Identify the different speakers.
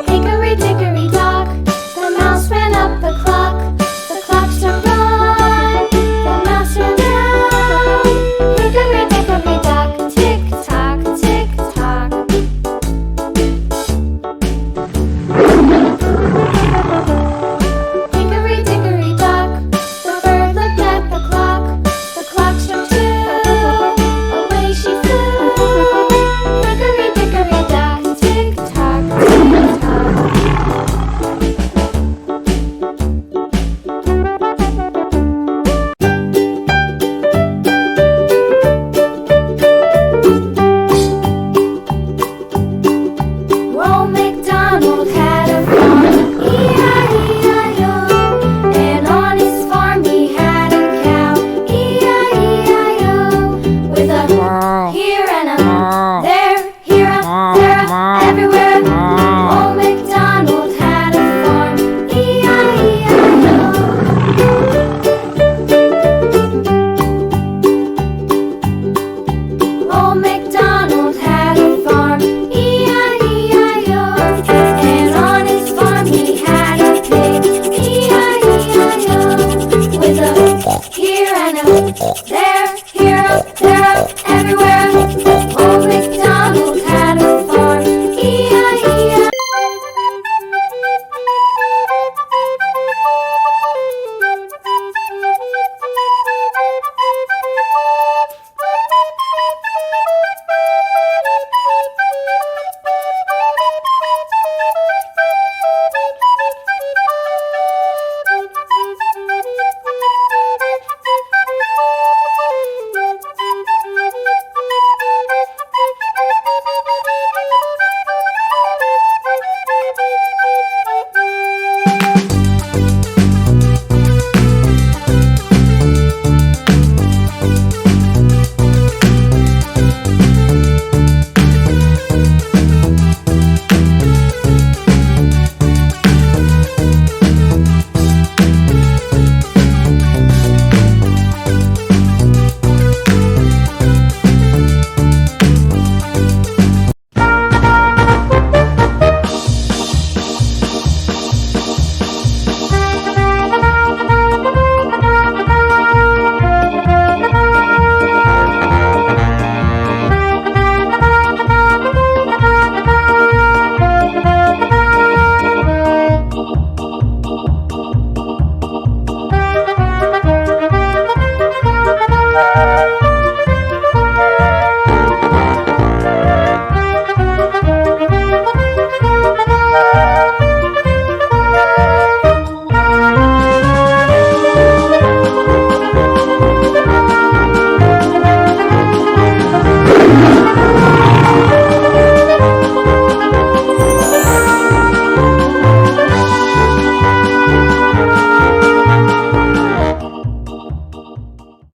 Speaker 1: Hickory dickory dock, the mouse ran up the clock. The clock struck one, the mouse ran down. Hickory dickory dock, tick tock, tick tock. Hickory dickory dock, the bird looked at the clock. The clock struck two, away she flew. Hickory dickory dock, tick tock, tick tock. Old MacDonald had a farm, E-I-E-I-O. And on his farm he had a cow, E-I-E-I-O. With a here and a there, here a, there a, everywhere. Old MacDonald had a farm, E-I-E-I-O. Old MacDonald had a farm, E-I-E-I-O. And on his farm he had a pig, E-I-E-I-O. With a here and a there, here a, there a, everywhere.